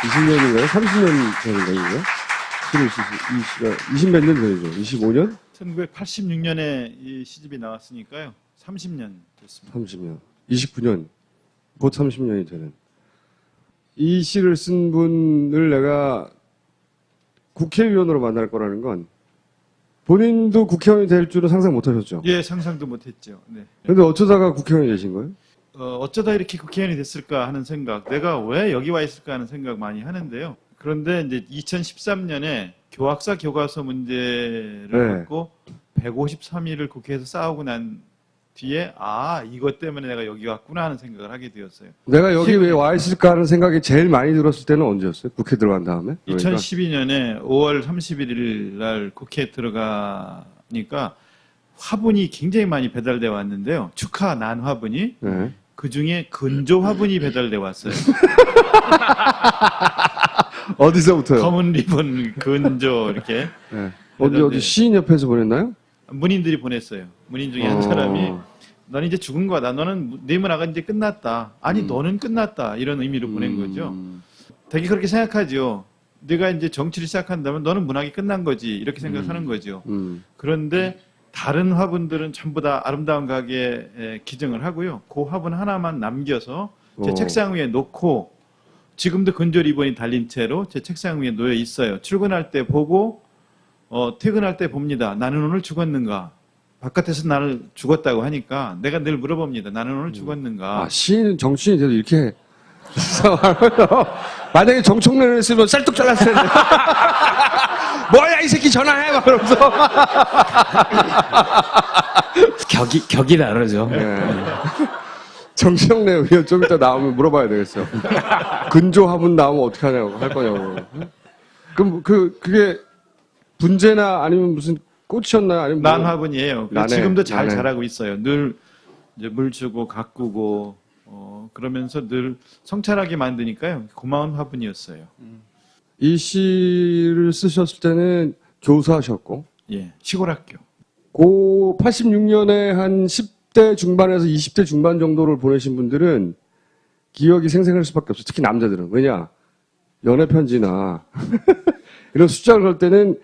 20년인가요? 30년 전인가요, 이게? 20몇 년 전이죠? 25년? 1986년에 이 시집이 나왔으니까요. 30년 됐습니다. 30년. 29년. 곧 30년이 되는. 이 시를 쓴 분을 내가 국회의원으로 만날 거라는 건 본인도 국회의원이 될 줄은 상상 못 하셨죠? 예, 상상도 못했죠. 네. 근데 어쩌다가 국회의원이 되신 거예요? 어쩌다 이렇게 국회의원이 됐을까 하는 생각, 내가 왜 여기 와 있을까 하는 생각 많이 하는데요. 그런데 이제 2013년에 교학사 교과서 문제를 네. 갖고 153일을 국회에서 싸우고 난 뒤에 이것 때문에 내가 여기 왔구나 하는 생각을 하게 되었어요. 내가 여기 왜 와 있을까 하는 생각이 제일 많이 들었을 때는 언제였어요? 국회 들어간 다음에? 그러니까 2012년에 5월 31일 날 국회에 들어가니까 화분이 굉장히 많이 배달돼 왔는데요. 축하 난 화분이. 네. 그 중에 근조 화분이 배달돼 왔어요. 어디서부터요? 검은 리본 근조 이렇게 네. 어디 시인협회에서 보냈나요? 문인들이 보냈어요. 문인 중에 한 사람이 너는 이제 죽은 거다. 너는 네 문화가 이제 끝났다. 아니 너는 끝났다. 이런 의미로 보낸 거죠. 되게 그렇게 생각하죠. 네가 이제 정치를 시작한다면 너는 문학이 끝난 거지. 이렇게 생각하는 거죠. 그런데 다른 화분들은 전부 다 아름다운 가게에 기증을 하고요. 그 화분 하나만 남겨서 제 책상 위에 놓고 지금도 근조 리본이 달린 채로 제 책상 위에 놓여 있어요. 출근할 때 보고 퇴근할 때 봅니다. 나는 오늘 죽었는가? 바깥에서 나를 죽었다고 하니까 내가 늘 물어봅니다. 나는 오늘 죽었는가? 시인, 정치인이 돼도 이렇게 만약에 정청래를 했으면 쌀뚝 잘랐을 텐데. 뭐야 이 새끼 전화해 막 그러면서. 격이 다르죠. 네. 정청래 의원 좀 이따 나오면 물어봐야 되겠어요. 근조 화분 나오면 어떻게 하냐고 할 거냐고. 그럼 그게 분재나 아니면 무슨 꽃이었나요? 아니면 난 화분이에요. 나네, 지금도 잘 나네. 자라고 있어요. 늘 이제 물 주고 가꾸고 그러면서 늘 성찰하게 만드니까요. 고마운 화분이었어요. 이 시를 쓰셨을 때는 교사셨고, 예, 시골 학교. 고 86년에 한 10대 중반에서 20대 중반 정도를 보내신 분들은 기억이 생생할 수밖에 없어요. 특히 남자들은. 왜냐? 연애 편지나 이런 숫자를 걸 때는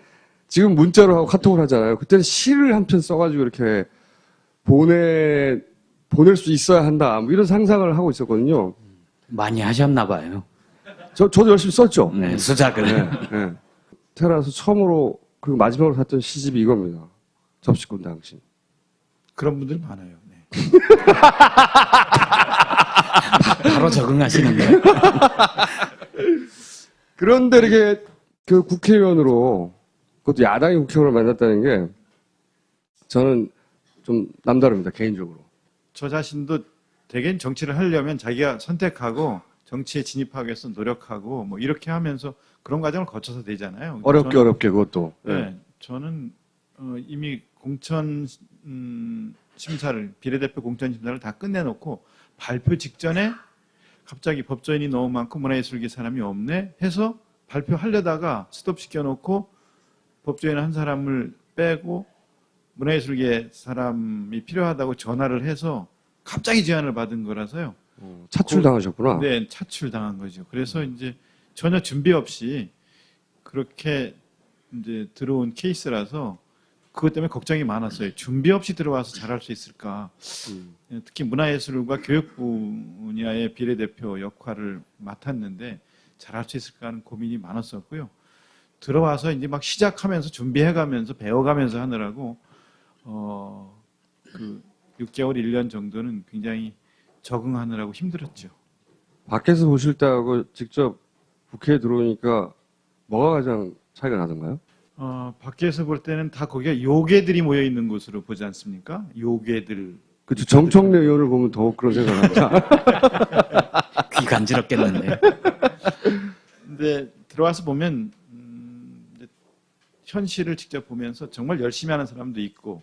지금 문자로 하고 카톡을 하잖아요. 그때는 시를 한 편 써가지고 이렇게 보낼 수 있어야 한다. 뭐 이런 상상을 하고 있었거든요. 많이 하셨나 봐요. 저도 열심히 썼죠. 네, 수작을. 네. 태어나서 처음으로 그리고 마지막으로 샀던 시집이 이겁니다. 접시꾼 당신. 그런 분들 많아요. 네. 바로 적응하시는 거예요. 그런데 이렇게 그 국회의원으로 그것도 야당의 국회의원을 만났다는 게 저는 좀 남다릅니다. 개인적으로. 저 자신도 대개는 정치를 하려면 자기가 선택하고 정치에 진입하기 위해서 노력하고 뭐 이렇게 하면서 그런 과정을 거쳐서 되잖아요. 어렵게 그것도. 네, 저는 이미 공천 심사를 비례대표 공천 심사를 다 끝내놓고 발표 직전에 갑자기 법조인이 너무 많고 문화예술계 사람이 없네 해서 발표하려다가 스톱 시켜놓고 법조인 한 사람을 빼고 문화예술계 사람이 필요하다고 전화를 해서 갑자기 제안을 받은 거라서요. 차출당하셨구나. 네, 차출당한 거죠. 그래서 이제 전혀 준비 없이 그렇게 이제 들어온 케이스라서 그것 때문에 걱정이 많았어요. 준비 없이 들어와서 잘할 수 있을까? 특히 문화예술과 교육부 분야의 비례대표 역할을 맡았는데 잘할 수 있을까 하는 고민이 많았었고요. 들어와서 이제 막 시작하면서 준비해가면서 배워가면서 하느라고 그 6개월, 1년 정도는 굉장히 적응하느라고 힘들었죠. 밖에서 보실 때하고 직접 국회에 들어오니까 뭐가 가장 차이가 나던가요? 밖에서 볼 때는 다 거기가 요괴들이 모여 있는 곳으로 보지 않습니까? 요괴들. 그렇죠. 정청래 의원을 보면 더욱 그런 생각합니다. 귀 간지럽겠는데. 근데 들어와서 보면 이제 현실을 직접 보면서 정말 열심히 하는 사람도 있고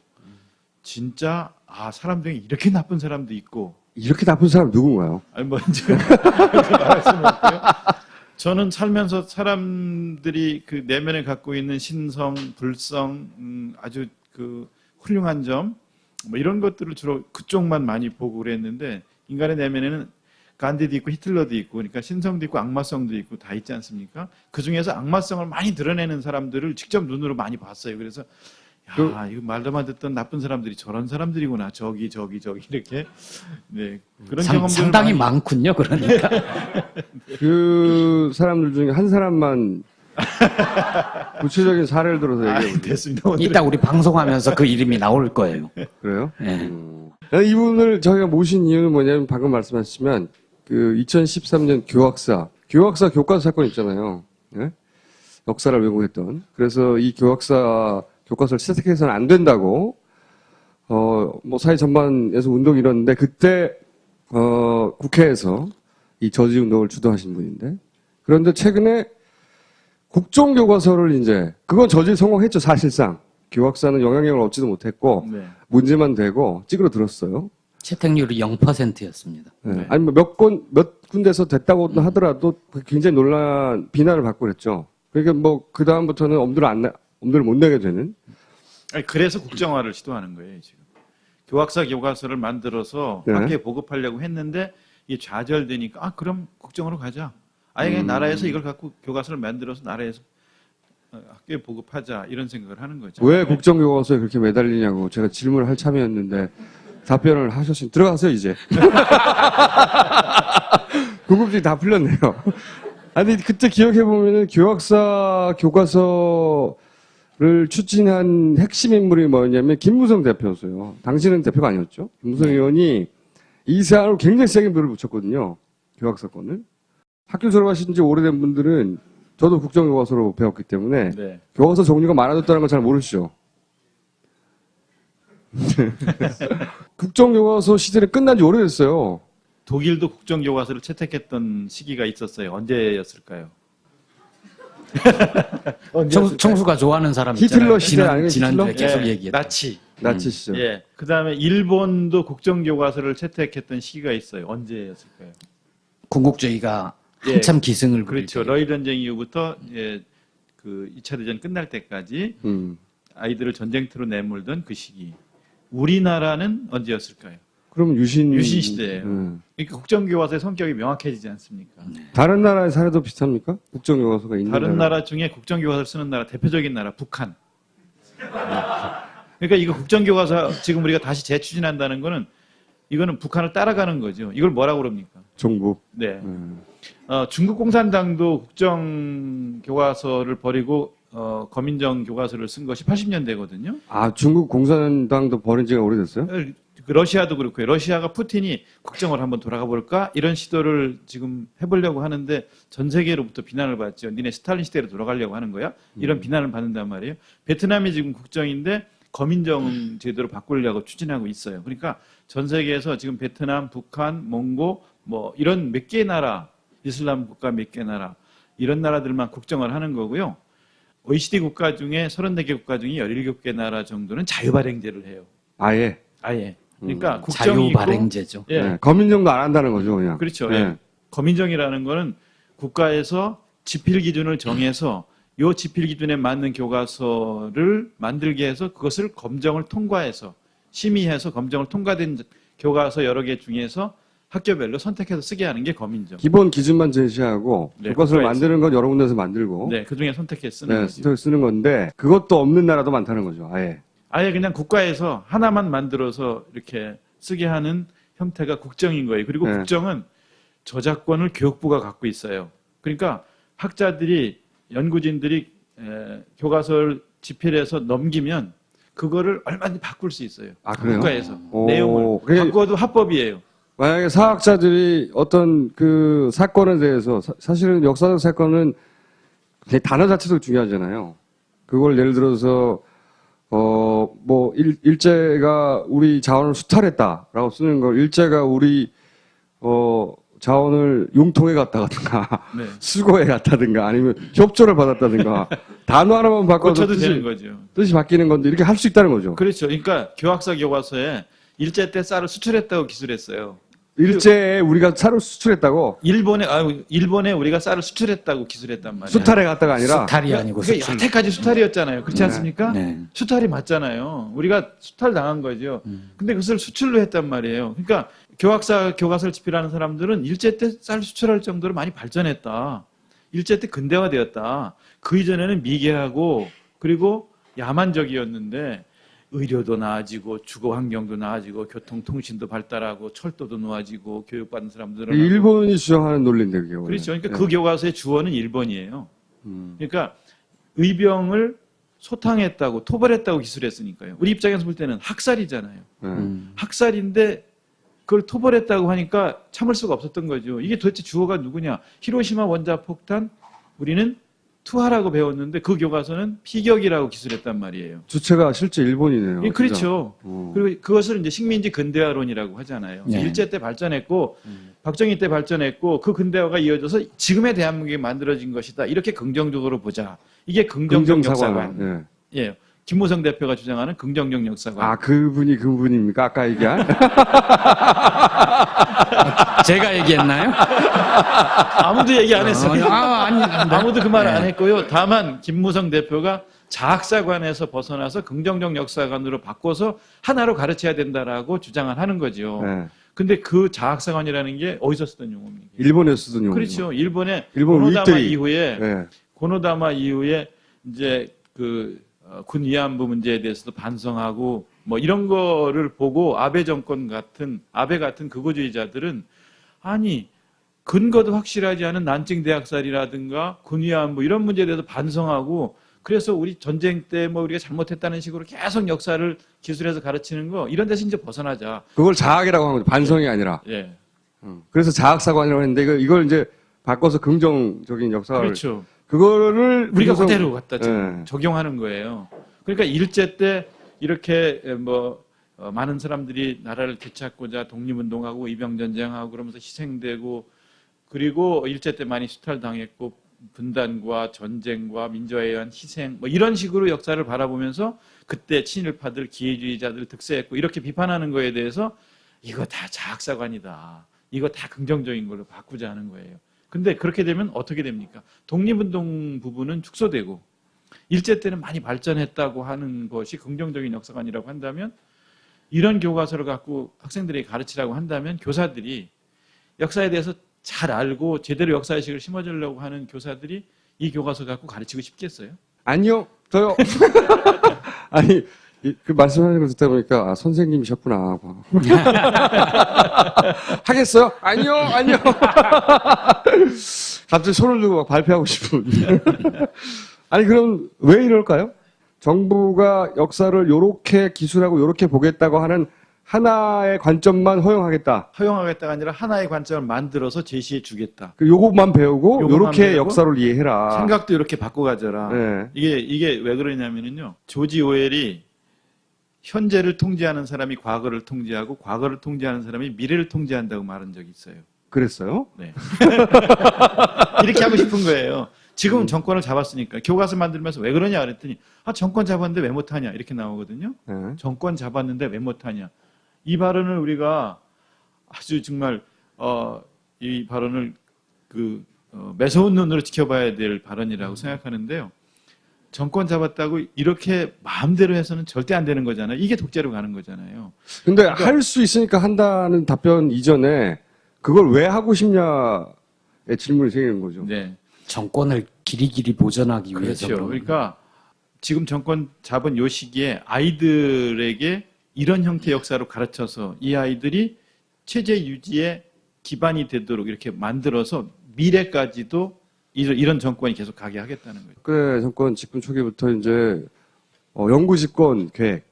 진짜 사람 중에 이렇게 나쁜 사람도 있고 이렇게 나쁜 사람 누군가요? 아니 먼저 말할 수는 없고요. 저는 살면서 사람들이 그 내면에 갖고 있는 신성, 불성, 아주 그 훌륭한 점, 뭐 이런 것들을 주로 그쪽만 많이 보고 그랬는데 인간의 내면에는 간디도 있고 히틀러도 있고 그러니까 신성도 있고 악마성도 있고 다 있지 않습니까? 그 중에서 악마성을 많이 드러내는 사람들을 직접 눈으로 많이 봤어요. 그래서 야, 이거 말로만 듣던 나쁜 사람들이 저런 사람들이구나. 저기 이렇게 네, 그런 경험들 상당히 많군요. 그러니까 그 사람들 중에 한 사람만 구체적인 사례를 들어서 얘기해보세요. 됐습니다. 오늘 이따 우리 방송하면서 그 이름이 나올 거예요. 그래요? 예. 이분을 저희가 모신 이유는 뭐냐면 방금 말씀하셨지만 그 2013년 교과서 사건 있잖아요. 예? 역사를 왜곡했던. 그래서 이 교과서를 채택해서는 안 된다고 뭐 사회 전반에서 운동이 일었는데 그때 국회에서 이 저지 운동을 주도하신 분인데 그런데 최근에 국정교과서를 이제 그건 저지 성공했죠 사실상. 교학사는 영향력을 얻지도 못했고 네. 문제만 되고 찌그러들었어요. 채택률이 0%였습니다. 네. 아니 뭐 몇 군데서 됐다고 하더라도 굉장히 비난을 받고 그랬죠. 그러니까 뭐 그 다음부터는 엄두를 못 내게 되는. 아니, 그래서 국정화를 시도하는 거예요 지금. 교학사 교과서를 만들어서 네. 학교에 보급하려고 했는데 이게 좌절되니까 그럼 국정으로 가자. 아예 그냥 나라에서 이걸 갖고 교과서를 만들어서 나라에서 학교에 보급하자 이런 생각을 하는 거죠. 왜 국정교과서에 그렇게 매달리냐고 제가 질문을 할 참이었는데 답변을 하셨으니 들어가세요 이제. 궁금증이 다 풀렸네요. 아니 그때 기억해 보면은 교학사 교과서를 추진한 핵심 인물이 뭐냐면 김무성 대표였어요. 당시는 대표가 아니었죠. 김무성 의원이 이 사안을 굉장히 세게 밀어붙였거든요. 교학사건을. 학교 졸업하신 지 오래된 분들은 저도 국정교과서로 배웠기 때문에 네. 교과서 종류가 많아졌다는 걸 잘 모르시죠. 국정교과서 시대는 끝난 지 오래됐어요. 독일도 국정교과서를 채택했던 시기가 있었어요. 언제였을까요? 청수가 좋아하는 사람 히틀러 있잖아요. 시대 아니에요, 지난주에 히틀러? 계속 예, 얘기했던. 나치. 나치 시절. 예. 그다음에 일본도 국정교과서를 채택했던 시기가 있어요. 언제였을까요? 군국주의가 예, 한참 기승을 부릴 그렇죠. 때. 러일 전쟁 이후부터 그 2차 대전 끝날 때까지 아이들을 전쟁터로 내몰던 그 시기. 우리나라는 언제였을까요? 그럼 유신 시대예요. 그러니까 국정교과서의 성격이 명확해지지 않습니까? 다른 나라의 사례도 비슷합니까? 국정교과서가 있는 다른 나라 중에 국정교과서를 쓰는 나라 대표적인 나라 북한. 그러니까 이거 국정교과서 지금 우리가 다시 재추진한다는 거는 이거는 북한을 따라가는 거죠. 이걸 뭐라고 그럽니까? 종북. 네. 중국 공산당도 국정교과서를 버리고 거민정 교과서를 쓴 것이 80년대거든요. 아 중국 공산당도 버린 지가 오래됐어요? 러시아도 그렇고요. 러시아가 푸틴이 국정을 한번 돌아가 볼까 이런 시도를 지금 해보려고 하는데 전 세계로부터 비난을 받죠. 니네 스탈린 시대로 돌아가려고 하는 거야? 이런 비난을 받는단 말이에요. 베트남이 지금 국정인데 거민정 제도로 바꾸려고 추진하고 있어요. 그러니까 전 세계에서 지금 베트남, 북한, 몽고 뭐 이런 몇 개의 나라, 이슬람 국가 몇 개 나라 이런 나라들만 국정을 하는 거고요. OECD 국가 중에 34개 국가 중에 17개 나라 정도는 자유발행제를 해요. 아예. 아예. 그러니까 국정이 자유발행제죠. 있고, 예. 네. 거민정도 안 한다는 거죠, 그냥. 그렇죠. 네. 예. 거민정이라는 거는 국가에서 지필 기준을 정해서 요 지필 기준에 맞는 교과서를 만들게 해서 그것을 검정을 통과해서 심의해서 검정을 통과된 교과서 여러 개 중에서 학교별로 선택해서 쓰게 하는 게 거민정. 기본 기준만 제시하고 네, 교과서를 국가에서. 만드는 건 여러 군데서 만들고 네, 그 중에 선택해 쓰는 네, 거죠. 스토리 쓰는 건데 그것도 없는 나라도 많다는 거죠. 아예. 아예 그냥 국가에서 하나만 만들어서 이렇게 쓰게 하는 형태가 국정인 거예요. 그리고 네. 국정은 저작권을 교육부가 갖고 있어요. 그러니까 학자들이 연구진들이 교과서를 집필해서 넘기면 그거를 얼마든지 바꿀 수 있어요. 아, 그래요? 국가에서 오, 내용을 그게- 바꿔도 합법이에요. 만약에 사학자들이 어떤 그 사건에 대해서 사실은 역사적 사건은 단어 자체도 중요하잖아요. 그걸 예를 들어서 뭐 일제가 우리 자원을 수탈했다라고 쓰는 걸 일제가 우리 자원을 용통에 갔다든가 네. 수거에 갔다든가 아니면 협조를 받았다든가 단어 하나만 바꿔서 고쳐도 되는 거죠. 뜻이 바뀌는 건데 이렇게 할 수 있다는 거죠. 그렇죠. 그러니까 교학사 교과서에 일제 때 쌀을 수출했다고 기술했어요. 일제에 우리가 쌀을 수출했다고 일본에 우리가 쌀을 수출했다고 기술했단 말이에요. 수탈에 갔다가 아니라 수탈이 아니고 그게 수출. 여태까지 수탈이었잖아요. 그렇지 않습니까? 네. 수탈이 맞잖아요. 우리가 수탈 당한 거죠. 근데 그것을 수출로 했단 말이에요. 그러니까 교과서를 집필하는 사람들은 일제 때 쌀 수출할 정도로 많이 발전했다. 일제 때 근대화되었다. 그 이전에는 미개하고 그리고 야만적이었는데 의료도 나아지고 주거 환경도 나아지고 교통 통신도 발달하고 철도도 놓아지고 교육받는 사람들은 일본이 주장하는 논리인데 그게 원래. 그렇죠. 그러니까 예. 그 교과서의 주어는 일본이에요. 그러니까 의병을 소탕했다고 토벌했다고 기술했으니까요. 우리 입장에서 볼 때는 학살이잖아요. 예. 학살인데 그걸 토벌했다고 하니까 참을 수가 없었던 거죠. 이게 도대체 주어가 누구냐? 히로시마 원자폭탄 우리는 투하라고 배웠는데 그 교과서는 피격이라고 기술했단 말이에요. 주체가 실제 일본이네요. 예, 그렇죠. 진짜. 그리고 그것을 이제 식민지 근대화론이라고 하잖아요. 네. 일제 때 발전했고 박정희 때 발전했고 그 근대화가 이어져서 지금의 대한민국이 만들어진 것이다. 이렇게 긍정적으로 보자. 이게 긍정적 역사관. 예. 예. 김무성 대표가 주장하는 긍정적 역사관. 아 그분이 그분입니까? 아까 얘기한? 제가 얘기했나요? 아무도 얘기 안 했어요. 아니, 아무도 그 말 안 네. 했고요. 다만 김무성 대표가 자학사관에서 벗어나서 긍정적 역사관으로 바꿔서 하나로 가르쳐야 된다라고 주장을 하는 거죠. 예. 근데 그 자학사관이라는 게 어디서 쓰던 용어입니까? 일본에서 쓰던 용어. 그렇죠. 일본의 일본 고노다마 윗들이. 이후에 예. 고노다마 이후에 이제 그 군 위안부 문제에 대해서도 반성하고 뭐 이런 거를 보고 아베 정권 같은 아베 같은 극우주의자들은 아니 근거도 확실하지 않은 난징 대학살이라든가 군 위안부 이런 문제에 대해서 반성하고 그래서 우리 전쟁 때 뭐 우리가 잘못했다는 식으로 계속 역사를 기술해서 가르치는 거 이런 데서 이제 벗어나자. 그걸 자학이라고 하는 거죠. 반성이 아니라. 예. 그래서 자학사관이라고 했는데 이걸 이제 바꿔서 긍정적인 역사를. 그렇죠. 그거를 우리가 김무성- 그대로 갖다 지금 예. 적용하는 거예요. 그러니까 일제 때 이렇게 뭐 많은 사람들이 나라를 되찾고자 독립운동하고 이병전쟁하고 그러면서 희생되고 그리고 일제 때 많이 수탈당했고 분단과 전쟁과 민주화에 의한 희생 뭐 이런 식으로 역사를 바라보면서 그때 친일파들 기회주의자들 득세했고 이렇게 비판하는 거에 대해서 이거 다 자학사관이다. 이거 다 긍정적인 걸로 바꾸자 하는 거예요. 근데 그렇게 되면 어떻게 됩니까? 독립운동 부분은 축소되고 일제 때는 많이 발전했다고 하는 것이 긍정적인 역사관이라고 한다면 이런 교과서를 갖고 학생들에게 가르치라고 한다면 교사들이 역사에 대해서 잘 알고 제대로 역사의식을 심어주려고 하는 교사들이 이 교과서 갖고 가르치고 싶겠어요? 아니요, 저요. 아니, 그 말씀하는 걸 듣다 보니까, 아, 선생님이셨구나. 하겠어요? 아니요, 아니요. 갑자기 손을 들고 막 발표하고 싶은. 아니, 그럼 왜 이럴까요? 정부가 역사를 요렇게 기술하고 요렇게 보겠다고 하는 하나의 관점만 허용하겠다. 허용하겠다가 아니라 하나의 관점을 만들어서 제시해 주겠다. 그 요것만 배우고 요것만 요렇게 배우고 역사를 이해해라. 생각도 이렇게 바꿔가져라. 네. 이게 왜 그러냐면요. 조지 오웰이 현재를 통제하는 사람이 과거를 통제하고 과거를 통제하는 사람이 미래를 통제한다고 말한 적이 있어요. 그랬어요? 네. 이렇게 하고 싶은 거예요. 지금은 정권을 잡았으니까 교과서 만들면서 왜 그러냐 그랬더니 아 정권 잡았는데 왜 못하냐 이렇게 나오거든요. 네. 정권 잡았는데 왜 못하냐. 이 발언을 우리가 아주 정말 이 발언을 매서운 눈으로 지켜봐야 될 발언이라고 생각하는데요. 정권 잡았다고 이렇게 마음대로 해서는 절대 안 되는 거잖아요. 이게 독재로 가는 거잖아요. 근데 그러니까 할 수 있으니까 한다는 답변 이전에 그걸 왜 하고 싶냐의 질문이 생기는 거죠. 네. 정권을 길이길이 보존하기 위해서. 그렇죠. 그러니까 지금 정권 잡은 요 시기에 아이들에게 이런 형태의 역사로 가르쳐서 이 아이들이 체제 유지의 기반이 되도록 이렇게 만들어서 미래까지도 이런 정권이 계속 가게 하겠다는 거예요. 그래 정권 집권 초기부터 이제 영구 집권 계획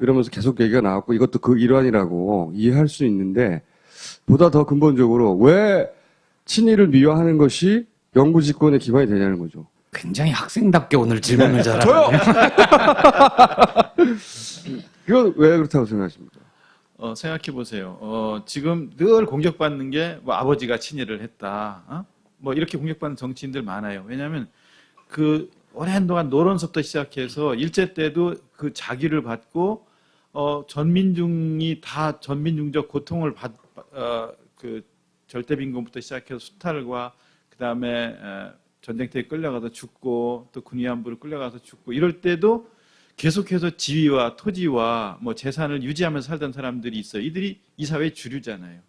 이러면서 계속 얘기가 나왔고 이것도 그 일환이라고 이해할 수 있는데 보다 더 근본적으로 왜 친일을 미화하는 것이 영구 집권의 기반이 되냐는 거죠. 굉장히 학생답게 오늘 질문을 잘하네요. 저요. 이건 왜 그렇다고 생각하십니까? 생각해 보세요. 지금 늘 공격받는 게 뭐 아버지가 친일을 했다. 뭐 이렇게 공격받는 정치인들 많아요. 왜냐하면 그 오랜 동안 노론서부터 시작해서 일제 때도 그 자기를 받고 전민중이 다 전민중적 고통을 그 절대빈곤부터 시작해서 수탈과 그 다음에 전쟁터에 끌려가서 죽고 또 군위안부로 끌려가서 죽고 이럴 때도 계속해서 지위와 토지와 뭐 재산을 유지하면서 살던 사람들이 있어요. 이들이 이 사회의 주류잖아요.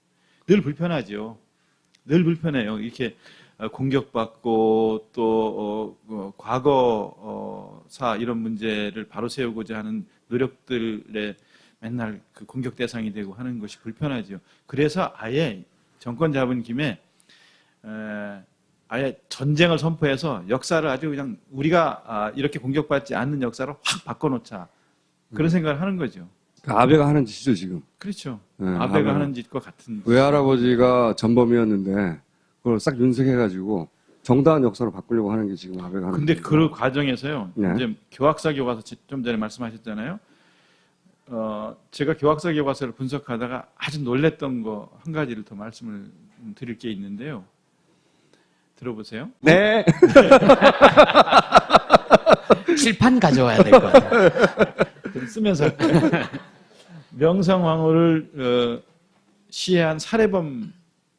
늘 불편하죠. 늘 불편해요. 이렇게 공격받고 또 과거사 이런 문제를 바로 세우고자 하는 노력들에 맨날 그 공격 대상이 되고 하는 것이 불편하죠. 그래서 아예 정권 잡은 김에 아예 전쟁을 선포해서 역사를 아주 그냥 우리가 이렇게 공격받지 않는 역사를 확 바꿔놓자. 그런 생각을 하는 거죠. 아베가 하는 짓이죠, 지금. 그렇죠. 네, 아베가 하는 짓과 같은. 외할아버지가 전범이었는데 그걸 싹 윤색해가지고 정당한 역사로 바꾸려고 하는 게 지금 아베가 하는 근데 짓이죠. 그 과정에서요. 네. 이제 교학사 교과서 좀 전에 말씀하셨잖아요. 제가 교학사 교과서를 분석하다가 아주 놀랬던 거 한 가지를 더 말씀을 드릴 게 있는데요. 들어보세요. 네. 칠판 가져와야 될 것 같아요. 좀 쓰면서 명성황후를 시해한 살해범이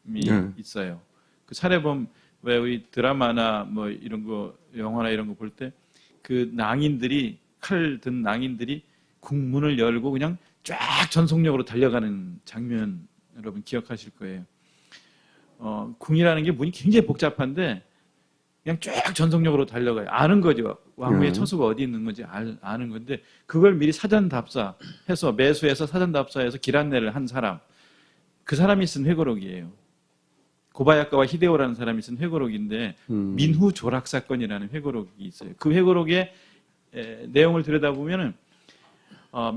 네. 있어요. 그 살해범 왜 우리 드라마나 뭐 이런 거 영화나 이런 거 볼 때 그 낭인들이 칼 든 낭인들이 국문을 열고 그냥 쫙 전속력으로 달려가는 장면 여러분 기억하실 거예요. 궁이라는 게 문이 굉장히 복잡한데 그냥 쫙 전속력으로 달려가요. 아는 거죠. 왕후의 처소가 어디 있는 건지 아는 건데 그걸 미리 사전 답사해서 매수해서 사전 답사해서 길 안내를 한 사람. 그 사람이 쓴 회고록이에요. 고바야카와 히데오라는 사람이 쓴 회고록인데 민후 조락 사건이라는 회고록이 있어요. 그 회고록의 내용을 들여다보면은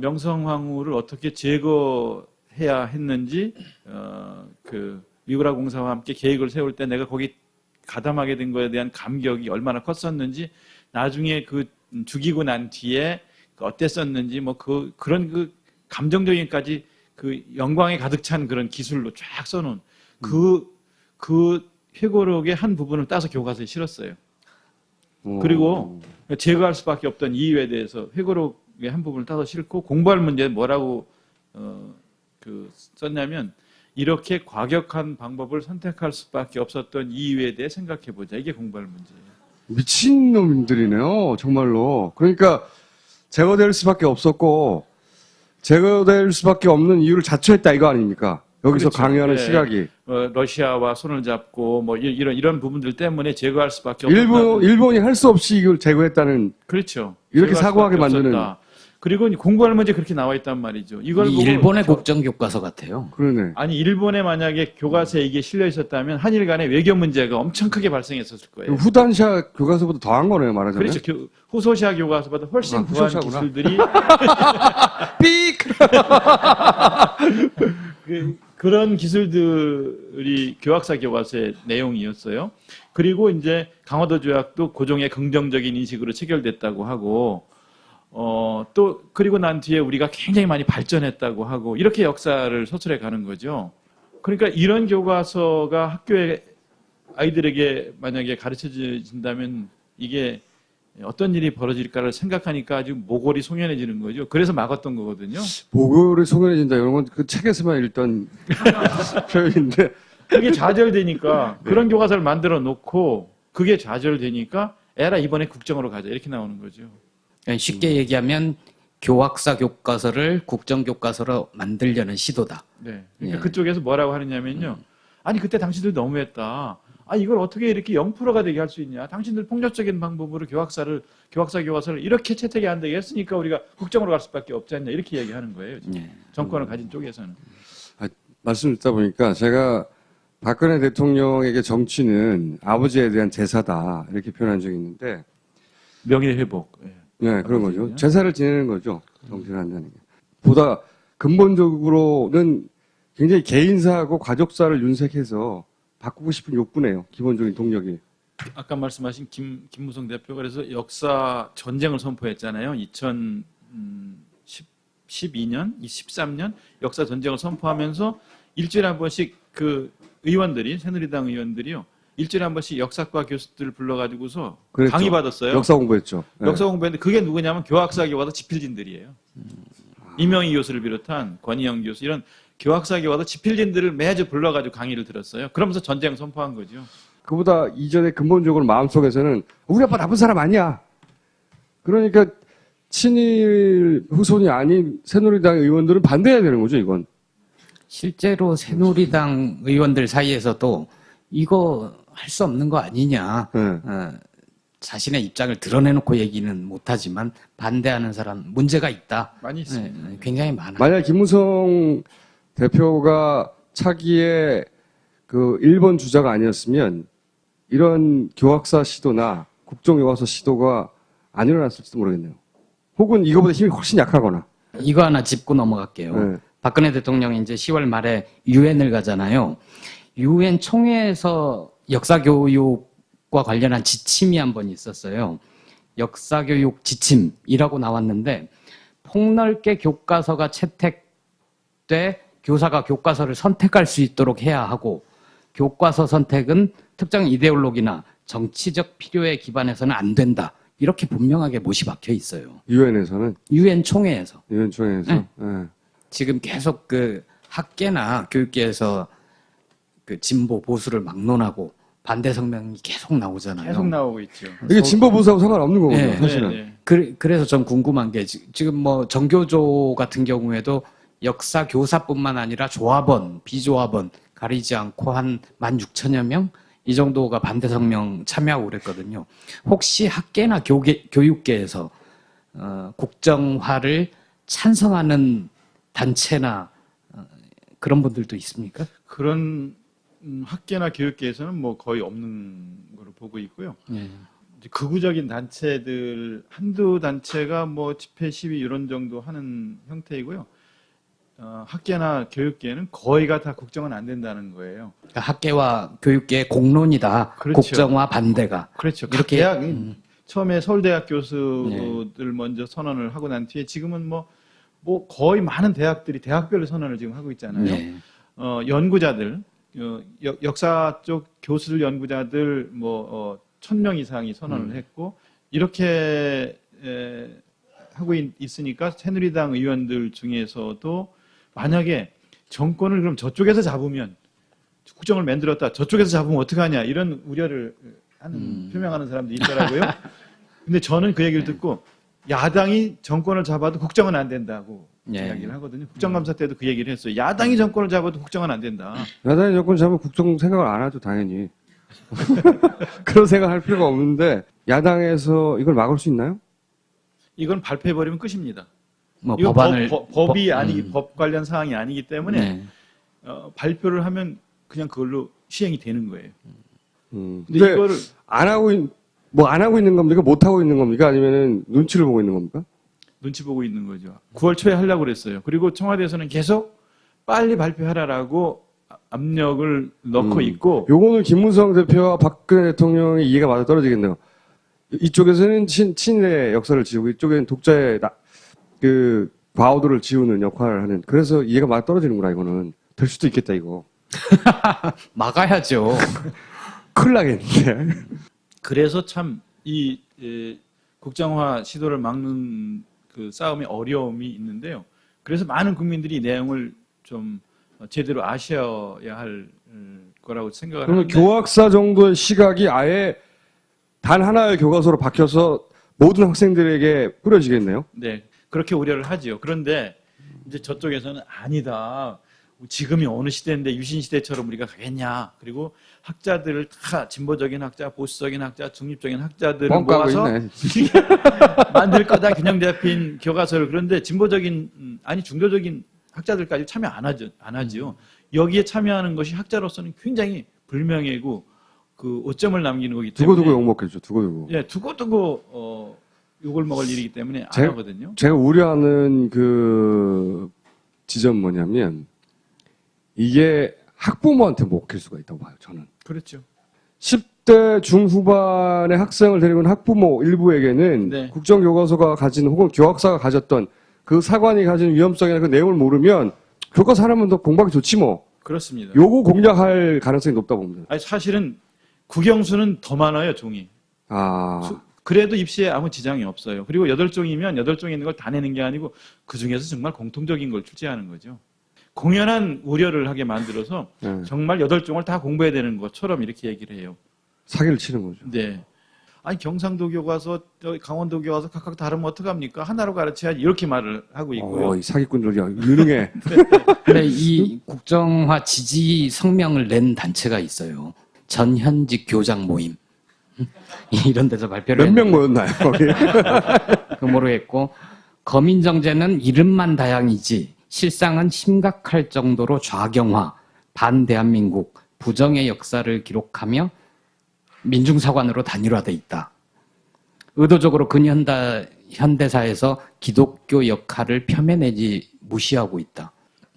명성황후를 어떻게 제거해야 했는지 그 위구라 공사와 함께 계획을 세울 때 내가 거기 가담하게 된 거에 대한 감격이 얼마나 컸었는지 나중에 그 죽이고 난 뒤에 어땠었는지 뭐 그런 그 감정적인까지 그 영광에 가득 찬 그런 기술로 쫙 써놓은 그 회고록의 한 부분을 따서 교과서에 실었어요. 그리고 제거할 수밖에 없던 이유에 대해서 회고록의 한 부분을 따서 실고 공부할 문제 뭐라고 썼냐면 이렇게 과격한 방법을 선택할 수밖에 없었던 이유에 대해 생각해 보자. 이게 공부할 문제예요. 미친놈들이네요, 정말로. 그러니까 제거될 수밖에 없었고 제거될 수밖에 없는 이유를 자초했다 이거 아닙니까? 여기서 그렇죠. 강요하는 네. 시각이. 러시아와 손을 잡고 뭐 이런 부분들 때문에 제거할 수밖에 없었다. 일본이 할 수 없이 이걸 제거했다는. 그렇죠. 이렇게 제거할 사고하게 수밖에 만드는. 없었다. 그리고 공부할 문제 그렇게 나와 있단 말이죠. 이걸 보고 일본의 국정교과서 같아요. 그러네. 아니 일본에 만약에 교과서에 이게 실려 있었다면 한일 간의 외교 문제가 엄청 크게 발생했었을 거예요. 후단샤 교과서보다 더한 거네요, 말하자면. 그렇죠. 후소시아 교과서보다 훨씬 부한 후소시아구나. 기술들이 삑! 그런 기술들이 교학사 교과서의 내용이었어요. 그리고 이제 강화도 조약도 고종의 긍정적인 인식으로 체결됐다고 하고 또 그리고 난 뒤에 우리가 굉장히 많이 발전했다고 하고 이렇게 역사를 서술해 가는 거죠. 그러니까 이런 교과서가 학교에 아이들에게 만약에 가르쳐진다면 이게 어떤 일이 벌어질까를 생각하니까 아주 모골이 송연해지는 거죠. 그래서 막았던 거거든요. 모골이 송연해진다 이런 건 그 책에서만 읽던 표현인데. 그게 좌절되니까 그런 교과서를 만들어 놓고 그게 좌절되니까 에라 이번에 국정으로 가자 이렇게 나오는 거죠. 쉽게 얘기하면 교학사 교과서를 국정교과서로 만들려는 시도다. 네. 그러니까 예. 그쪽에서 뭐라고 하느냐면요. 아니 그때 당신들 너무했다. 아 이걸 어떻게 이렇게 0%가 되게 할 수 있냐. 당신들 폭력적인 방법으로 교학사 교과서를 이렇게 채택이 안 되게 했으니까 우리가 국정으로 갈 수밖에 없지 않냐. 이렇게 얘기하는 거예요. 지금. 예. 정권을 가진 쪽에서는. 말씀 듣다 보니까 제가 박근혜 대통령에게 정치는 아버지에 대한 제사다 이렇게 표현한 적이 있는데 명예회복. 예. 네, 그런 아버지는요? 거죠. 제사를 지내는 거죠. 정치를 한다는 게. 보다 근본적으로는 굉장히 개인사하고 가족사를 윤색해서 바꾸고 싶은 욕구네요. 기본적인 동력이. 아까 말씀하신 김무성 대표가 그래서 역사 전쟁을 선포했잖아요. 2012년, 13년 역사 전쟁을 선포하면서 일주일에 한 번씩 그 의원들이 새누리당 의원들이요. 일주일에 한 번씩 역사과 교수들을 불러가지고서 그랬죠. 강의 받았어요. 역사 공부했죠. 네. 역사 공부했는데 그게 누구냐면 교학사 교과서 지필진들이에요. 이명희 교수를 비롯한 권희영 교수 이런 교학사 교과서 지필진들을 매주 불러가지고 강의를 들었어요. 그러면서 전쟁 선포한 거죠. 그보다 이전에 근본적으로 마음속에서는 우리 아빠 나쁜 사람 아니야. 그러니까 친일 후손이 아닌 새누리당 의원들은 반대해야 되는 거죠, 이건. 실제로 새누리당 의원들 사이에서도 이거 할 수 없는 거 아니냐. 네. 자신의 입장을 드러내놓고 얘기는 못하지만 반대하는 사람 문제가 있다. 많이 있습니다. 굉장히 많아요. 만약 김무성 대표가 차기의 그 1번 주자가 아니었으면 이런 교학사 시도나 국정교과서 시도가 안 일어났을지도 모르겠네요. 혹은 이거보다 힘이 훨씬 약하거나. 이거 하나 짚고 넘어갈게요. 네. 박근혜 대통령이 이제 10월 말에 유엔을 가잖아요. 유엔 총회에서 역사교육과 관련한 지침이 한 번 있었어요. 역사교육 지침이라고 나왔는데 폭넓게 교과서가 채택돼 교사가 교과서를 선택할 수 있도록 해야 하고 교과서 선택은 특정 이데올로기나 정치적 필요에 기반해서는 안 된다. 이렇게 분명하게 못이 박혀 있어요. 유엔에서는, 유엔 총회에서. 유엔 총회에서. 네. 네. 지금 계속 그 학계나 교육계에서 그 진보 보수를 막론하고 반대 성명이 계속 나오잖아요. 계속 나오고 있죠. 이게 진보 보수하고 상관없는 거거든요, 네. 사실은. 네. 그래서 전 궁금한 게 지금 뭐 정교조 같은 경우에도 역사 교사뿐만 아니라 조합원, 비조합원 가리지 않고 한 16,000여 명 이 정도가 반대 성명 참여하고 그랬거든요. 혹시 학계나 교육계에서 국정화를 찬성하는 단체나 그런 분들도 있습니까? 그런 학계나 교육계에서는 뭐 거의 없는 걸로 보고 있고요. 네. 이제 극우적인 단체들 한두 단체가 뭐 집회 시위 이런 정도 하는 형태이고요. 학계나 교육계는 거의가 다 국정은 안 된다는 거예요. 그러니까 학계와 교육계의 공론이다. 그렇죠. 국정화 반대가. 그렇죠. 이렇게, 대학 처음에 서울대학 교수들 네. 먼저 선언을 하고 난 뒤에 지금은 뭐 거의 많은 대학들이 대학별로 선언을 지금 하고 있잖아요. 네. 연구자들 역사 쪽 교수들 연구자들 1,000명 이상이 선언을 했고 이렇게 하고 있으니까 새누리당 의원들 중에서도 만약에 정권을 그럼 저쪽에서 잡으면 국정을 만들었다 저쪽에서 잡으면 어떡하냐 이런 우려를 표명하는 사람도 있더라고요. 근데 저는 그 얘기를 듣고 야당이 정권을 잡아도 국정은 안 된다고 예. 이야기를 하거든요. 국정감사 때도 그 얘기를 했어요. 야당이 정권을 잡아도 국정은 안 된다. 야당이 정권 잡으면 국정 생각을 안 하죠, 당연히. 그런 생각할 필요가 없는데, 야당에서 이걸 막을 수 있나요? 이건 발표해버리면 끝입니다. 뭐 이거 법안을 법이 아니기 법 관련 사항이 아니기 때문에 네. 발표를 하면 그냥 그걸로 시행이 되는 거예요. 근데 근데 이거를 안 하고 있는 겁니까? 못 하고 있는 겁니까? 아니면은 눈치를 보고 있는 겁니까? 눈치 보고 있는 거죠. 9월 초에 하려고 그랬어요. 그리고 청와대에서는 계속 빨리 발표하라라고 압력을 넣고 있고 요거는 김무성 대표와 박근혜 대통령의 이해가 맞아 떨어지겠네요. 이쪽에서는 친일의 역사를 지우고 이쪽에는 독자의 그 과오들을 지우는 역할을 하는. 그래서 이해가 맞아 떨어지는구나. 이거는 될 수도 있겠다 이거. 막아야죠. 큰일 나겠는데. 그래서 참 이 국정화 시도를 막는 그 싸움의 어려움이 있는데요. 그래서 많은 국민들이 이 내용을 좀 제대로 아셔야 할 거라고 생각을 그러면 하는데 교학사 정도의 시각이 아예 단 하나의 교과서로 박혀서 모든 학생들에게 뿌려지겠네요. 네, 그렇게 우려를 하지요. 그런데 이제 저쪽에서는 아니다. 지금이 어느 시대인데 유신 시대처럼 우리가 가겠냐. 그리고 학자들을 다 진보적인 학자, 보수적인 학자, 중립적인 학자들을 뻥까고 모아서 있네. 만들 거다 균형 잡힌 교과서를. 그런데 진보적인 아니 중도적인 학자들까지 참여 안 하지요. 여기에 참여하는 것이 학자로서는 굉장히 불명예고 그 오점을 남기는 거기 때문에 두고두고 욕먹겠죠. 두고두고. 예, 두고두고 욕을 먹을 일이기 때문에 안 하거든요. 제가 우려하는 그 지점 뭐냐면 이게 학부모한테 먹힐 수가 있다고 봐요. 저는. 그렇죠. 10대 중후반의 학생을 데리고 온 학부모 일부에게는 네. 국정교과서가 가진 혹은 교학사가 가졌던 그 사관이 가진 위험성이나 그 내용을 모르면 교과서 하나면 더 공부하기 좋지 뭐. 그렇습니다. 요거 공략할 가능성이 높다고 봅니다. 아니, 사실은 국영수는 더 많아요, 종이. 그래도 입시에 아무 지장이 없어요. 그리고 8종이면 8종에 있는 걸 다 내는 게 아니고 그중에서 정말 공통적인 걸 출제하는 거죠. 공연한 우려를 하게 만들어서 네. 정말 8종을 다 공부해야 되는 것처럼 이렇게 얘기를 해요. 사기를 치는 거죠. 네. 아니 경상도 교과서, 강원도 교과서 각각 다르면 어떡합니까? 하나로 가르쳐야지 이렇게 말을 하고 있고요. 이 사기꾼들이 유능해. 근데 이 국정화 지지 성명을 낸 단체가 있어요. 전현직 교장 모임. 이런 데서 발표를 몇 명 했는데 모였나요? 거기? 그 모르겠고 거민정제는 이름만 다양이지 실상은 심각할 정도로 좌경화, 반대한민국, 부정의 역사를 기록하며 민중사관으로 단일화돼 있다. 의도적으로 근현대사에서 기독교 역할을 폄훼내지 무시하고 있다.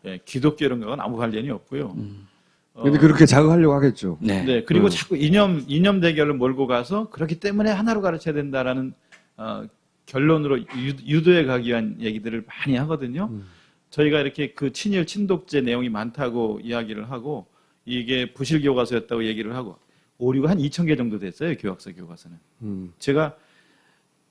예, 기독교 이런 거는 아무 관련이 없고요. 근데 그렇게 자극하려고 하겠죠. 네. 네, 그리고 자꾸 이념 대결을 몰고 가서 그렇기 때문에 하나로 가르쳐야 된다라는 결론으로 유도해 가기 위한 얘기들을 많이 하거든요. 저희가 이렇게 그 친일 친독제 내용이 많다고 이야기를 하고 이게 부실 교과서였다고 얘기를 하고 오류가 한 2,000개 정도 됐어요. 교학서 교과서는. 제가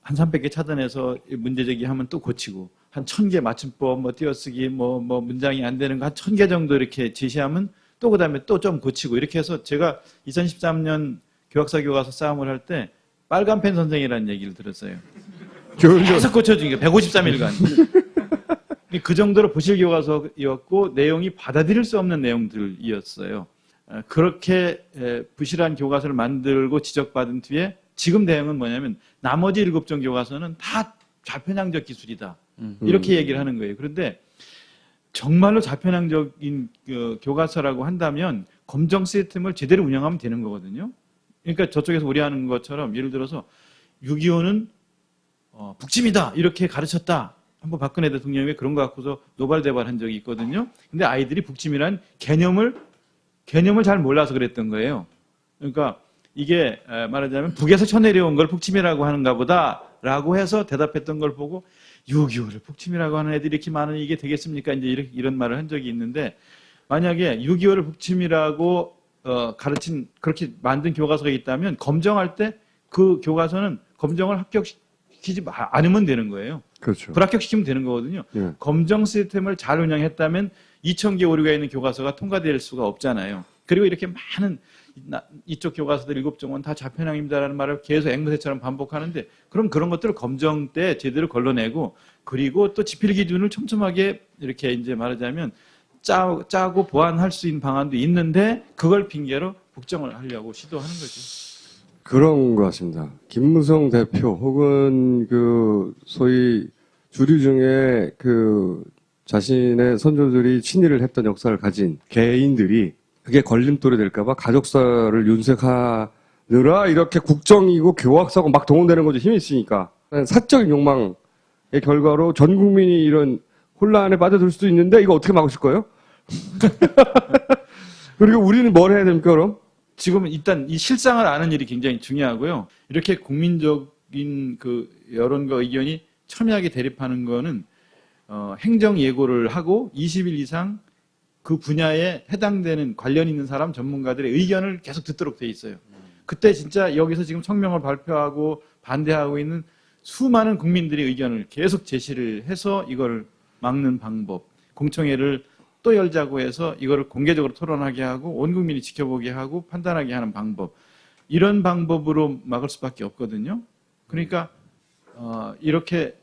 한 300개 찾아내서 문제 제기하면 또 고치고 한 1,000개 맞춤법 뭐 띄어쓰기 뭐 문장이 안 되는 거 한 1,000개 정도 이렇게 제시하면 또 그다음에 또 좀 고치고 이렇게 해서 제가 2013년 교학사 교과서 싸움을 할 때 빨간펜 선생이라는 얘기를 들었어요. 계속 고쳐준 게 153일간. 그 정도로 부실 교과서였고 내용이 받아들일 수 없는 내용들이었어요. 그렇게 부실한 교과서를 만들고 지적받은 뒤에 지금 대응은 뭐냐면 나머지 7종 교과서는 다 좌편향적 기술이다. 이렇게 얘기를 하는 거예요. 그런데 정말로 좌편향적인 교과서라고 한다면 검정 시스템을 제대로 운영하면 되는 거거든요. 그러니까 저쪽에서 우려하는 것처럼 예를 들어서 6.25는 북침이다 이렇게 가르쳤다. 한번 박근혜 대통령이 그런 거 갖고서 노발대발한 적이 있거든요. 근데 아이들이 북침이란 개념을 잘 몰라서 그랬던 거예요. 그러니까 이게 말하자면 북에서 쳐내려온 걸 북침이라고 하는가 보다라고 해서 대답했던 걸 보고 6.25를 북침이라고 하는 애들이 이렇게 많으니 이게 되겠습니까? 이제 이런 말을 한 적이 있는데 만약에 6.25를 북침이라고 가르친 그렇게 만든 교과서가 있다면 검정할 때 그 교과서는 검정을 합격시키지 않으면 되는 거예요. 그렇죠. 불합격시키면 되는 거거든요. 예. 검정 시스템을 잘 운영했다면 2,000개 오류가 있는 교과서가 통과될 수가 없잖아요. 그리고 이렇게 많은 이쪽 교과서들 7종은 다 좌편향입니다라는 말을 계속 앵무새처럼 반복하는데 그럼 그런 것들을 검정 때 제대로 걸러내고 그리고 또 지필 기준을 촘촘하게 이렇게 이제 말하자면 짜고 보완할 수 있는 방안도 있는데 그걸 핑계로 북정을 하려고 시도하는 거죠. 그런 것 같습니다. 김무성 대표 혹은 그 소위 주류 중에 그 자신의 선조들이 친일을 했던 역사를 가진 개인들이 그게 걸림돌이 될까봐 가족사를 윤색하느라 이렇게 국정이고 교학사고 막 동원되는 거죠. 힘이 있으니까. 사적인 욕망의 결과로 전 국민이 이런 혼란에 빠져들 수도 있는데 이거 어떻게 막으실 거예요? 그리고 우리는 뭘 해야 됩니까, 그럼? 지금은 일단 이 실상을 아는 일이 굉장히 중요하고요. 이렇게 국민적인 그 여론과 의견이 첨예하게 대립하는 거는 행정 예고를 하고 20일 이상 그 분야에 해당되는 관련 있는 사람 전문가들의 의견을 계속 듣도록 돼 있어요. 그때 진짜 여기서 지금 성명을 발표하고 반대하고 있는 수많은 국민들의 의견을 계속 제시를 해서 이걸 막는 방법, 공청회를 또 열자고 해서 이거를 공개적으로 토론하게 하고 온 국민이 지켜보게 하고 판단하게 하는 방법, 이런 방법으로 막을 수밖에 없거든요. 그러니까 이렇게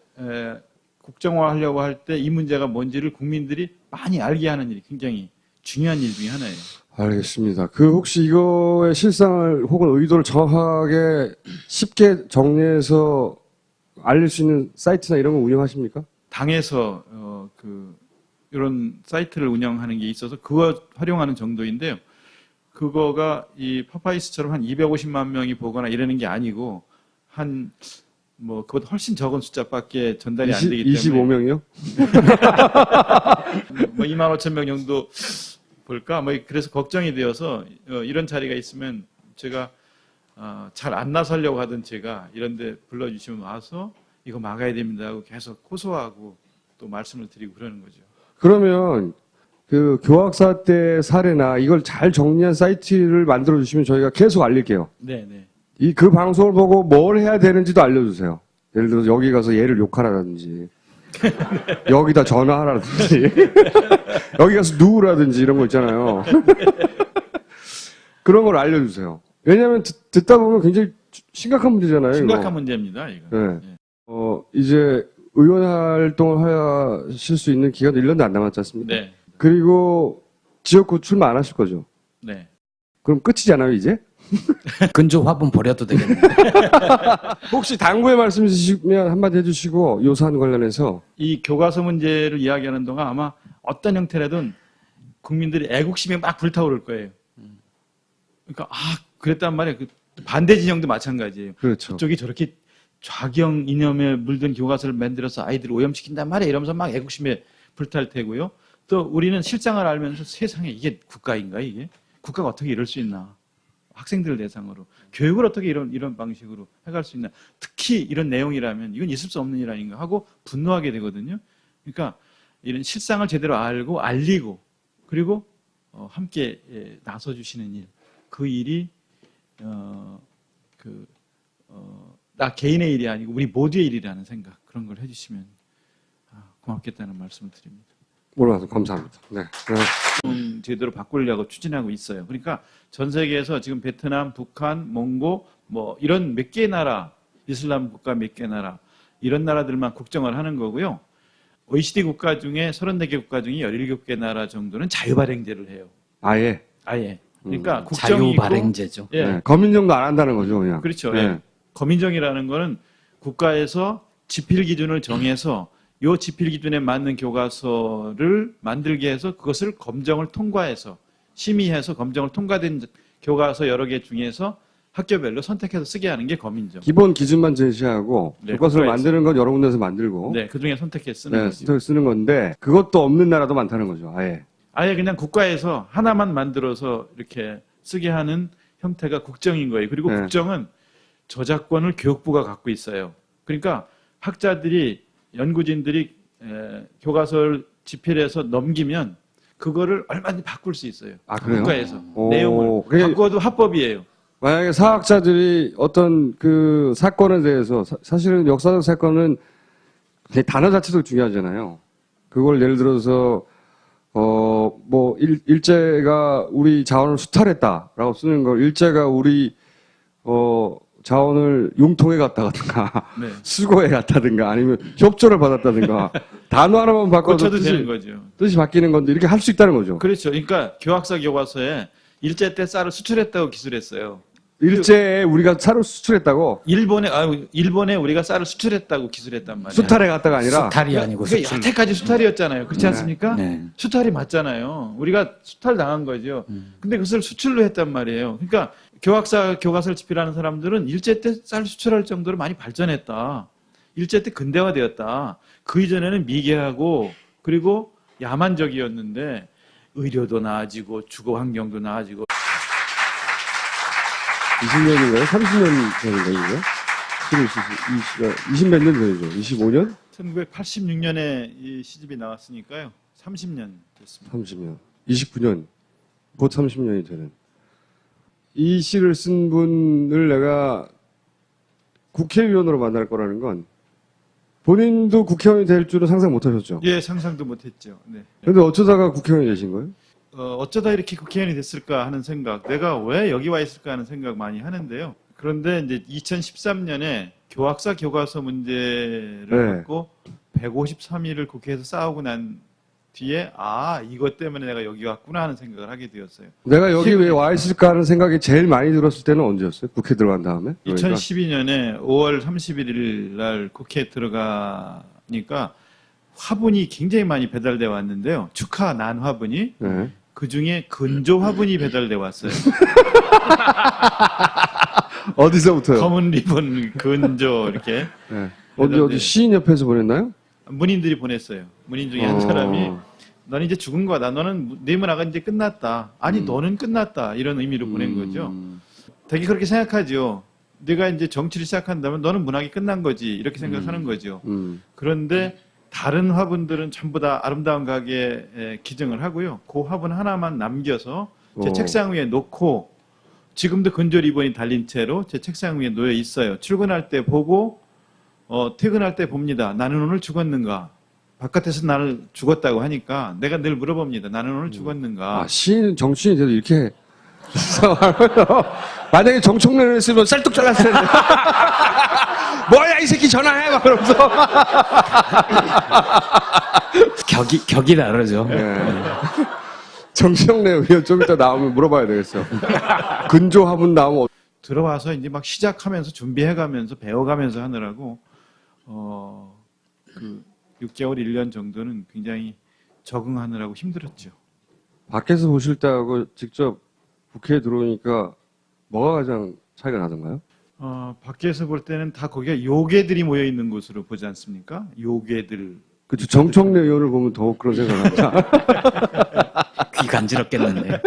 국정화하려고 할 때 이 문제가 뭔지를 국민들이 많이 알게 하는 일이 굉장히 중요한 일 중에 하나예요. 알겠습니다. 그 혹시 이거의 실상을 혹은 의도를 정확하게 쉽게 정리해서 알릴 수 있는 사이트나 이런 거 운영하십니까? 당에서 이런 사이트를 운영하는 게 있어서 그거 활용하는 정도인데요. 그거가 이 파파이스처럼 한 250만 명이 보거나 이러는 게 아니고 그보다 훨씬 적은 숫자밖에 전달이 안 되기 때문에 25명이요? 뭐 2만 5천 명 정도 볼까? 그래서 걱정이 되어서 이런 자리가 있으면 제가 잘 안 나서려고 하던 제가 이런데 불러주시면 와서 이거 막아야 됩니다 하고 계속 호소하고 또 말씀을 드리고 그러는 거죠. 그러면 그 교학사 때 사례나 이걸 잘 정리한 사이트를 만들어 주시면 저희가 계속 알릴게요. 네. 그 방송을 보고 뭘 해야 되는지도 알려주세요. 예를 들어서 여기 가서 얘를 욕하라든지 여기다 전화하라든지 여기 가서 누우라든지 이런 거 있잖아요. 그런 걸 알려주세요. 왜냐하면 듣다 보면 굉장히 심각한 문제잖아요. 심각한 이거. 문제입니다. 이거. 네. 예. 이제 의원 활동을 하실 수 있는 기간도 1년도 안 남았지 않습니까? 네, 그리고 지역구 출마 안 하실 거죠? 네. 그럼 끝이잖아요, 이제? 근조 화분 버려도 되겠네요. 혹시 당부의 말씀 있으시면 한마디 해주시고, 요 사안 관련해서. 이 교과서 문제를 이야기하는 동안 아마 어떤 형태라든 국민들이 애국심이 막 불타오를 거예요. 그러니까 그랬단 말이에요. 그 반대 진영도 마찬가지예요. 그렇죠. 저쪽이 저렇게 좌경 이념에 물든 교과서를 만들어서 아이들을 오염시킨단 말이에요. 이러면서 막 애국심에 불탈 테고요. 또 우리는 실상을 알면서 세상에 이게 국가인가 이게? 국가가 어떻게 이럴 수 있나? 학생들을 대상으로 교육을 어떻게 이런 방식으로 해갈 수 있나? 특히 이런 내용이라면 이건 있을 수 없는 일 아닌가 하고 분노하게 되거든요. 그러니까 이런 실상을 제대로 알고 알리고 그리고 함께 나서 주시는 일, 그 일이 나 개인의 일이 아니고 우리 모두의 일이라는 생각 그런 걸 해주시면 고맙겠다는 말씀을 드립니다. 몰라서 감사합니다. 네. 네. 제대로 바꾸려고 추진하고 있어요. 그러니까 전 세계에서 지금 베트남, 북한, 몽고 뭐 이런 몇 개 나라, 이슬람 국가 몇 개 나라 이런 나라들만 국정을 하는 거고요. OECD 국가 중에 34개 국가 중에 17개 나라 정도는 자유발행제를 해요. 아예. 아예. 그러니까 국정이 자유발행제죠. 있고, 예. 네. 거민정도 안 한다는 거죠, 그냥. 그렇죠. 네. 예. 거민정이라는 거는 국가에서 지필 기준을 정해서 요 지필 기준에 맞는 교과서를 만들게 해서 그것을 검정을 통과해서 심의해서 검정을 통과된 교과서 여러 개 중에서 학교별로 선택해서 쓰게 하는 게 거민정. 기본 기준만 제시하고 네, 교과서를 국가에서. 만드는 건 여러 군데서 만들고 네, 그 중에 선택해 쓰는 네, 거죠. 스토리 쓰는 건데 그것도 없는 나라도 많다는 거죠. 아예. 아예 그냥 국가에서 하나만 만들어서 이렇게 쓰게 하는 형태가 국정인 거예요. 그리고 네. 국정은 저작권을 교육부가 갖고 있어요. 그러니까 학자들이 연구진들이 교과서를 집필해서 넘기면 그거를 얼마든지 바꿀 수 있어요. 아, 그래요? 국가에서 오, 내용을 그게- 바꿔도 합법이에요. 만약에 사학자들이 어떤 그 사건에 대해서 사실은 역사적 사건은 그냥 단어 자체도 중요하잖아요. 그걸 예를 들어서 뭐 일제가 우리 자원을 수탈했다라고 쓰는 걸 일제가 우리 자원을 융통해 갔다든가 네. 수거해 갔다든가 아니면 협조를 받았다든가 단어 하나만 바꿔도 고쳐도 되는 거죠. 뜻이 바뀌는 건데 이렇게 할 수 있다는 거죠. 그렇죠. 그러니까 교학사 교과서에 일제 때 쌀을 수출했다고 기술했어요. 일제에 우리가 쌀을 수출했다고 일본에 우리가 쌀을 수출했다고 기술했단 말이에요. 수탈해 갔다가 아니라 수탈이 아니고 그게 수출. 여태까지 수탈이었잖아요. 그렇지 않습니까? 네. 수탈이 맞잖아요. 우리가 수탈 당한 거죠. 근데 그것을 수출로 했단 말이에요. 그러니까 교학사 교과서를 집필하는 사람들은 일제 때 쌀 수출할 정도로 많이 발전했다. 일제 때 근대화되었다. 그 이전에는 미개하고 그리고 야만적이었는데 의료도 나아지고 주거 환경도 나아지고 20년인가요? 30년 전인가요? 이거? 20몇 년 전이죠. 25년? 1986년에 이 시집이 나왔으니까요. 30년 됐습니다. 30년. 29년. 곧 30년이 되는. 이 시를 쓴 분을 내가 국회의원으로 만날 거라는 건 본인도 국회의원이 될 줄은 상상 못 하셨죠? 예, 상상도 못했죠. 네. 근데 어쩌다가 국회의원이 되신 거예요? 어쩌다 이렇게 국회의원이 됐을까 하는 생각, 내가 왜 여기 와 있을까 하는 생각 많이 하는데요. 그런데 이제 2013년에 교학사 교과서 문제를 네. 갖고 153일을 국회에서 싸우고 난 뒤에 이것 때문에 내가 여기 왔구나 하는 생각을 하게 되었어요. 내가 여기 왜 와 있을까 하는 생각이 제일 많이 들었을 때는 언제였어요? 국회 들어간 다음에? 그러니까 2012년에 5월 31일 날 국회에 들어가니까 화분이 굉장히 많이 배달돼 왔는데요. 축하 난 화분이 네. 그 중에 근조 화분이 배달돼 왔어요. 어디서부터요? 검은 리본 근조 이렇게 네. 어디 시인협회에서 보냈나요? 문인들이 보냈어요. 문인 중에 한 사람이 너는 이제 죽은 거다. 너는 네 문화가 이제 끝났다. 아니 너는 끝났다. 이런 의미로 보낸 거죠. 되게 그렇게 생각하죠. 내가 이제 정치를 시작한다면 너는 문학이 끝난 거지. 이렇게 생각하는 거죠. 그런데 다른 화분들은 전부 다 아름다운 가게에 기증을 하고요. 그 화분 하나만 남겨서 제 책상 위에 놓고 지금도 근조 리본이 달린 채로 제 책상 위에 놓여 있어요. 출근할 때 보고 퇴근할 때 봅니다. 나는 오늘 죽었는가? 바깥에서 나를 죽었다고 하니까 내가 늘 물어봅니다. 나는 오늘 죽었는가? 시인, 정치인이 돼도 이렇게 만약에 정청래를 했으면 쌀뚝 잘랐을 텐데. 뭐야 이 새끼 전화해 막 그러면서. 격이 다르죠. 정청래 의원 좀 이따 나오면 물어봐야 되겠어. 근조 화분 나오면 들어와서 이제 막 시작하면서 준비해가면서 배워가면서 하느라고 그 6개월 1년 정도는 굉장히 적응하느라고 힘들었죠. 밖에서 보실 때하고 직접 국회에 들어오니까 뭐가 가장 차이가 나던가요? 밖에서 볼 때는 다 거기가 요괴들이 모여 있는 곳으로 보지 않습니까? 요괴들. 그쵸. 정청래 의원을 보면 더욱 그런 생각을 하죠. 귀 간지럽겠는데.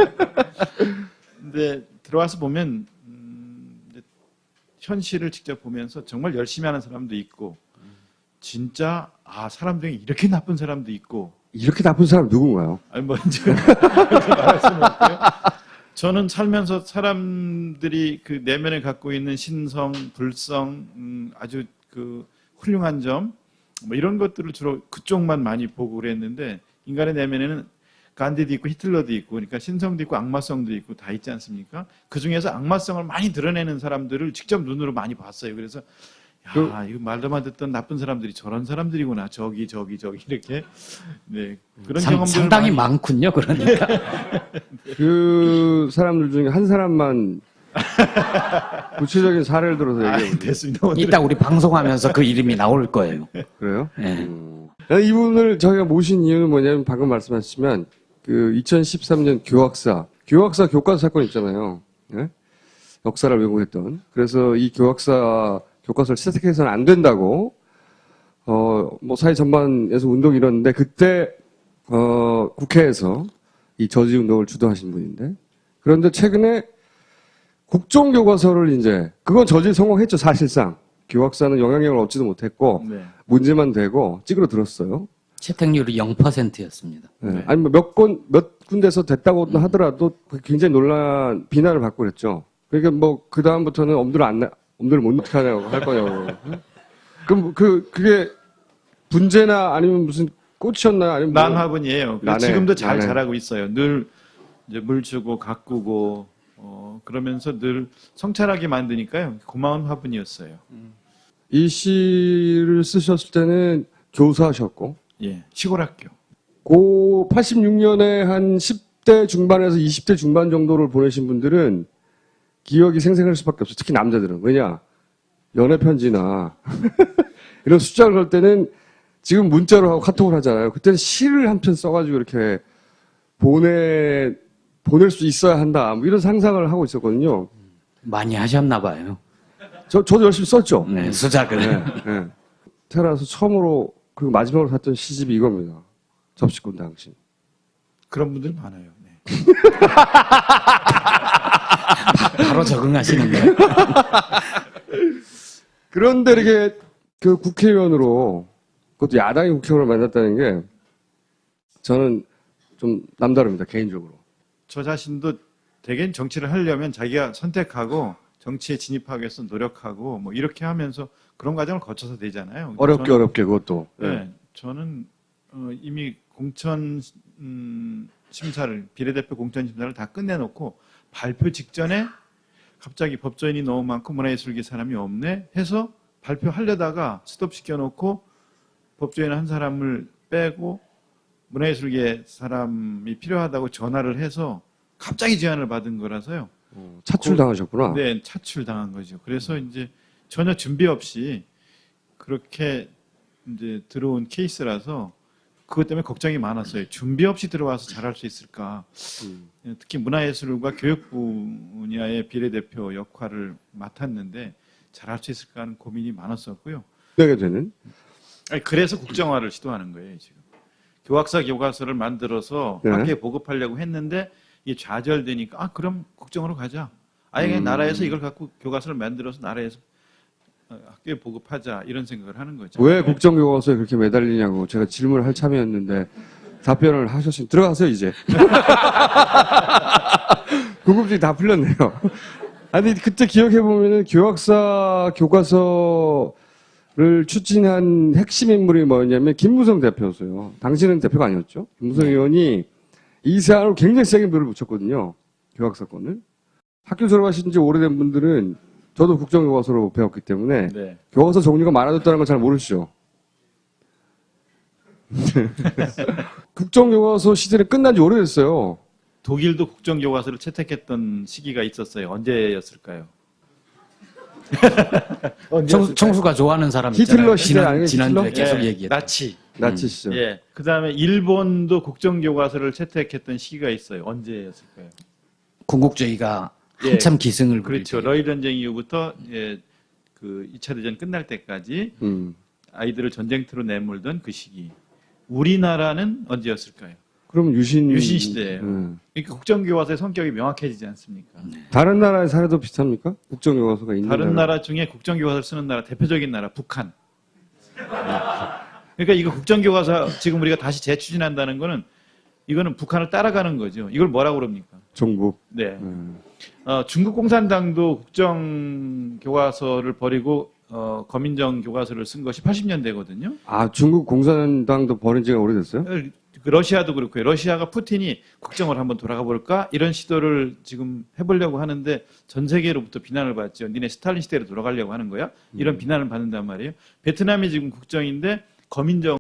근데 들어와서 보면 이제 현실을 직접 보면서 정말 열심히 하는 사람도 있고 진짜 사람 중에 이렇게 나쁜 사람도 있고 이렇게 나쁜 사람 누군가요? 아니 먼저 그렇게 말할 수는 없고요. 저는 살면서 사람들이 그 내면에 갖고 있는 신성, 불성, 아주 그 훌륭한 점, 뭐 이런 것들을 주로 그쪽만 많이 보고 그랬는데 인간의 내면에는 간디도 있고 히틀러도 있고, 그러니까 신성도 있고 악마성도 있고 다 있지 않습니까? 그 중에서 악마성을 많이 드러내는 사람들을 직접 눈으로 많이 봤어요. 그래서 야, 이거 말도만 듣던 나쁜 사람들이 저런 사람들이구나. 저기 이렇게. 네. 그런 경험들 상당히 많군요. 그러니까. 그 사람들 중에 한 사람만 구체적인 사례를 들어서 얘기해 보세요. 됐습니다. 오늘은. 이따 우리 방송하면서 그 이름이 나올 거예요. 그래요? 네. 이분을 저희가 모신 이유는 뭐냐면 방금 말씀하셨지만 그 2013년 교학사 교과서 사건 있잖아요. 예? 역사를 왜곡했던. 그래서 이 교과서를 채택해서는 안 된다고 뭐 사회 전반에서 운동이 일었는데 그때 국회에서 이 저지 운동을 주도하신 분인데, 그런데 최근에 국정교과서를 이제 그건 저지 성공했죠. 사실상 교학사는 영향력을 얻지도 못했고 네. 문제만 되고 찌그러들었어요. 채택률이 0%였습니다. 네. 아니 뭐 몇 군데서 됐다고 하더라도 굉장히 비난을 받고 그랬죠. 그러니까 뭐 그 다음부터는 엄두를 못 넣게 하냐고 할 거냐고. 그럼 그게 분재나 아니면 무슨 꽃이었나요? 아니면 뭐 난화분이에요. 난해, 지금도 잘 난해. 자라고 있어요. 늘 이제 물 주고 가꾸고 그러면서 늘 성찰하게 만드니까요. 고마운 화분이었어요. 이 시를 쓰셨을 때는 교사하셨고 예, 시골 학교. 86년에 한 10대 중반에서 20대 중반 정도를 보내신 분들은 기억이 생생할 수밖에 없어요. 특히 남자들은. 왜냐? 연애 편지나 이런 숫자를 걸 때는 지금 문자로 하고 카톡을 하잖아요. 그때는 시를 한 편 써가지고 이렇게 보낼 수 있어야 한다. 뭐 이런 상상을 하고 있었거든요. 많이 하셨나 봐요. 저도 열심히 썼죠. 네, 수작을. 네. 태어나서 처음으로 그리고 마지막으로 샀던 시집이 이겁니다. 접시꾼 당신. 그런 분들 많아요. 네. 바로 적응하시는 거예요. 그런데 이렇게 그 국회의원으로, 그것도 야당의 국회의원을 만났다는 게 저는 좀 남다릅니다. 개인적으로. 저 자신도 대개는 정치를 하려면 자기가 선택하고 정치에 진입하기 위해서 노력하고 뭐 이렇게 하면서 그런 과정을 거쳐서 되잖아요. 어렵게 그것도. 네, 저는 이미 공천 심사를, 비례대표 공천 심사를 다 끝내놓고 발표 직전에 갑자기 법조인이 너무 많고 문화예술계 사람이 없네 해서 발표하려다가 스톱 시켜놓고 법조인 한 사람을 빼고 문화예술계 사람이 필요하다고 전화를 해서 갑자기 제안을 받은 거라서요. 차출당하셨구나. 네, 차출당한 거죠. 그래서 이제 전혀 준비 없이 그렇게 이제 들어온 케이스라서 그것 때문에 걱정이 많았어요. 준비 없이 들어와서 잘할 수 있을까? 특히 문화예술과 교육부 분야의 비례대표 역할을 맡았는데 잘할 수 있을까 하는 고민이 많았었고요. 내게 되는. 그래서 국정화를 시도하는 거예요, 지금. 교학사 교과서를 만들어서 네. 학교에 보급하려고 했는데 이게 좌절되니까 그럼 국정으로 가자. 아예 그냥 나라에서 이걸 갖고 교과서를 만들어서 나라에서 학교에 보급하자 이런 생각을 하는 거죠. 왜 국정교과서에 그렇게 매달리냐고 제가 질문을 할 참이었는데 답변을 하셨으니 들어가세요 이제. 궁금증이 다 풀렸네요. 아니 그때 기억해 보면은 교학사 교과서를 추진한 핵심 인물이 뭐였냐면 김무성 대표였어요. 당시는 대표가 아니었죠. 김무성 의원이 이 사안을 굉장히 세게 물을 붙였거든요. 교학사건을. 학교 졸업하신 지 오래된 분들은 저도 국정교과서로 배웠기 때문에 네. 교과서 종류가 많아졌다는 걸 잘 모르시죠. 국정교과서 시대는 끝난 지 오래됐어요. 독일도 국정교과서를 채택했던 시기가 있었어요. 언제였을까요? 청수가 좋아하는 사람 히틀러 있잖아요. 시대 아니에요, 지난주에 히틀러? 계속 예, 얘기했던. 나치. 나치 시절. 예. 그다음에 일본도 국정교과서를 채택했던 시기가 있어요. 언제였을까요? 군국주의가 예, 한참 기승을 그렇죠. 부리죠. 러일 전쟁 이후부터 그 2차 대전 끝날 때까지 아이들을 전쟁터로 내몰던 그 시기. 우리나라는 언제였을까요? 그럼 유신 시대예요. 그러니까 국정교과서의 성격이 명확해지지 않습니까? 다른 나라의 사례도 비슷합니까? 국정교과서가 있는 다른 나라 중에 국정교과서를 쓰는 나라 대표적인 나라 북한. 그러니까 이거 국정교과서 지금 우리가 다시 재추진한다는 거는 이거는 북한을 따라가는 거죠. 이걸 뭐라고 그럽니까? 정부. 네. 중국 공산당도 국정교과서를 버리고 거민정 교과서를 쓴 것이 80년대거든요. 아, 중국 공산당도 버린 지가 오래됐어요? 그 러시아도 그렇고요. 러시아가 푸틴이 국정을 한번 돌아가 볼까 이런 시도를 지금 해보려고 하는데 전 세계로부터 비난을 받죠. 니네 스탈린 시대로 돌아가려고 하는 거야? 이런 비난을 받는단 말이에요. 베트남이 지금 국정인데 거민정